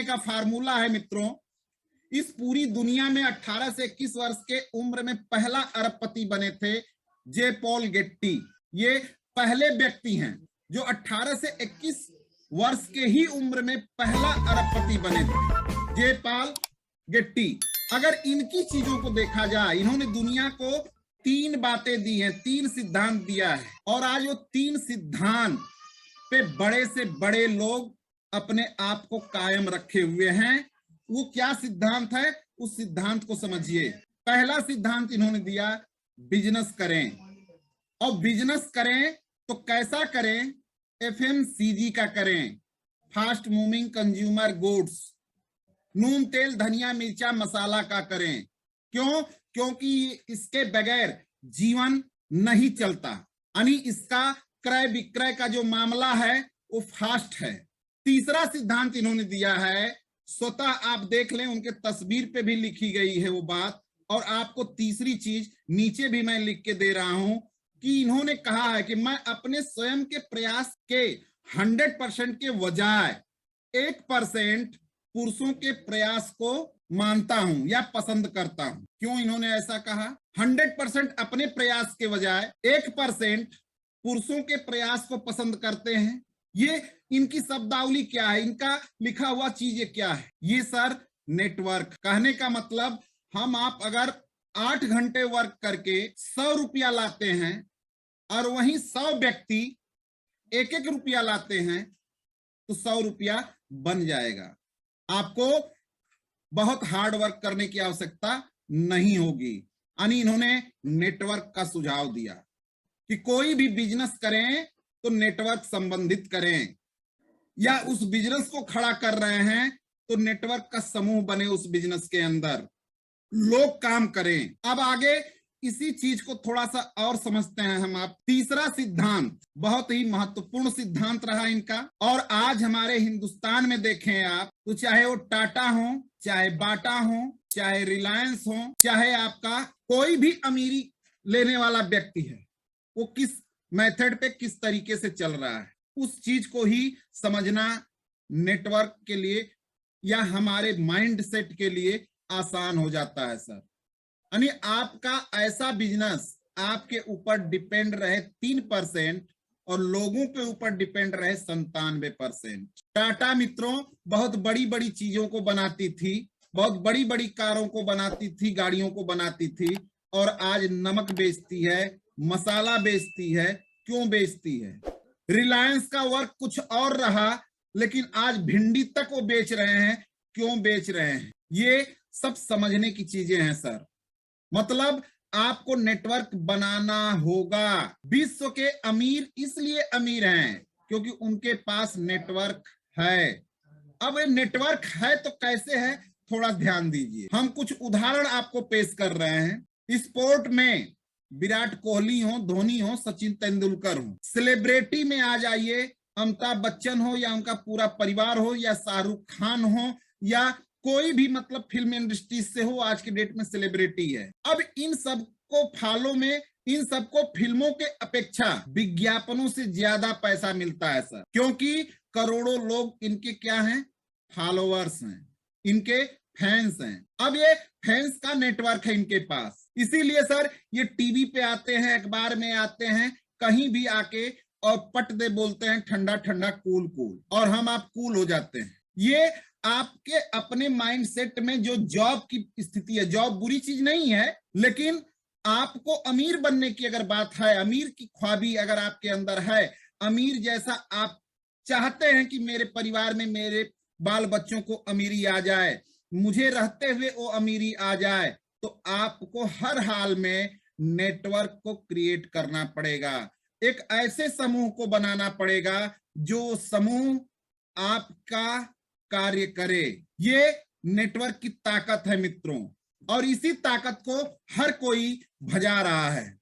बनने का फार्मूला है मित्रों, इस पूरी दुनिया में 18 से 21 वर्ष के उम्र में पहला अरबपति बने थे जे पॉल गेट्टी। ये पहले व्यक्ति हैं जो 18 से 21 वर्ष के ही उम्र में पहला अरबपति बने थे, जे पॉल गेट्टी। अगर इनकी चीजों को देखा जाए, इन्होंने दुनिया को 3 बातें दी हैं, 3 सिद्धांत दिया है, और आज वो 3 सिद्धांत पे बड़े से बड़े लोग अपने आप को कायम रखे हुए हैं। वो क्या सिद्धांत है, उस सिद्धांत को समझिए। पहला सिद्धांत इन्होंने दिया, बिजनेस करें, और बिजनेस करें तो कैसा करें, एफएमसीजी का करें, फास्ट मूविंग कंज्यूमर गुड्स, नून तेल धनिया मिर्चा मसाला का करें। क्यों? क्योंकि इसके बगैर जीवन नहीं चलता, यानी इसका क्रय विक्रय का जो मामला है वो फास्ट है। तीसरा सिद्धांत इन्होंने दिया है, स्वतः आप देख लें, उनके तस्वीर पे भी लिखी गई है वो बात, और आपको तीसरी चीज नीचे भी मैं लिख के दे रहा हूं कि इन्होंने कहा है कि मैं अपने स्वयं के प्रयास के 100% के बजाय 1% पुरुषों के प्रयास को मानता हूं या पसंद करता हूं। क्यों इन्होंने ऐसा कहा? 100% अपने प्रयास के बजाय 1% पुरुषों के प्रयास को पसंद करते हैं। ये इनकी शब्दावली क्या है, इनका लिखा हुआ चीज क्या है? ये सर नेटवर्क। कहने का मतलब, हम आप अगर 8 घंटे वर्क करके 100 रुपया लाते हैं और वहीं 100 व्यक्ति 1-1 रुपया लाते हैं तो 100 रुपया बन जाएगा। आपको बहुत हार्ड वर्क करने की आवश्यकता नहीं होगी। यानी इन्होंने नेटवर्क का सुझाव दिया कि कोई भी बिजनेस करें तो नेटवर्क संबंधित करें, या उस बिजनेस को खड़ा कर रहे हैं तो नेटवर्क का समूह बने, उस बिजनेस के अंदर लोग काम करें। अब आगे इसी चीज को थोड़ा सा और समझते हैं हम आप। तीसरा सिद्धांत बहुत ही महत्वपूर्ण सिद्धांत रहा इनका, और आज हमारे हिंदुस्तान में देखें आप तो चाहे वो टाटा हो, चाहे बाटा हो, चाहे रिलायंस हो, चाहे आपका कोई भी अमीरी लेने वाला व्यक्ति है, वो किस मेथड पे किस तरीके से चल रहा है, उस चीज को ही समझना नेटवर्क के लिए या हमारे माइंड सेट के लिए आसान हो जाता है सर। यानी आपका ऐसा बिजनेस आपके ऊपर डिपेंड रहे 3% और लोगों के ऊपर डिपेंड रहे 97%। टाटा मित्रों बहुत बड़ी बड़ी चीजों को बनाती थी, बहुत बड़ी बड़ी कारों को बनाती थी, गाड़ियों को बनाती थी, और आज नमक बेचती है, मसाला बेचती है। क्यों बेचती है? रिलायंस का वर्क कुछ और रहा, लेकिन आज भिंडी तक वो बेच रहे हैं। क्यों बेच रहे हैं? ये सब समझने की चीजें हैं सर। मतलब आपको नेटवर्क बनाना होगा। विश्व के अमीर इसलिए अमीर हैं क्योंकि उनके पास नेटवर्क है। अब ये नेटवर्क है तो कैसे है, थोड़ा ध्यान दीजिए। हम कुछ उदाहरण आपको पेश कर रहे हैं। स्पोर्ट में विराट कोहली हो, धोनी हो, सचिन तेंदुलकर हो। सेलिब्रिटी में आ जाइए, अमिताभ बच्चन हो या उनका पूरा परिवार हो, या शाहरुख खान हो, या कोई भी मतलब फिल्म इंडस्ट्री से हो, आज के डेट में सेलिब्रिटी है। अब इन सबको फॉलो में, इन सबको फिल्मों के अपेक्षा विज्ञापनों से ज्यादा पैसा मिलता है सर, क्योंकि करोड़ों लोग इनके क्या हैं, फॉलोअर्स हैं, इनके फैंस हैं। अब ये फैंस का नेटवर्क है इनके पास, इसीलिए सर ये टीवी पे आते हैं, अखबार में आते हैं, कहीं भी आके और पट दे बोलते हैं ठंडा ठंडा कूल कूल, और हम आप कूल हो जाते हैं। ये आपके अपने माइंड सेट में जो जॉब की स्थिति है, जॉब बुरी चीज नहीं है, लेकिन आपको अमीर बनने की अगर बात है, अमीर की ख्वाबी अगर आपके अंदर है, अमीर जैसा आप चाहते हैं कि मेरे परिवार में मेरे बाल बच्चों को अमीरी आ जाए, मुझे रहते हुए वो अमीरी आ जाए, तो आपको हर हाल में नेटवर्क को क्रिएट करना पड़ेगा। एक ऐसे समूह को बनाना पड़ेगा जो समूह आपका कार्य करे। ये नेटवर्क की ताकत है मित्रों, और इसी ताकत को हर कोई भजा रहा है।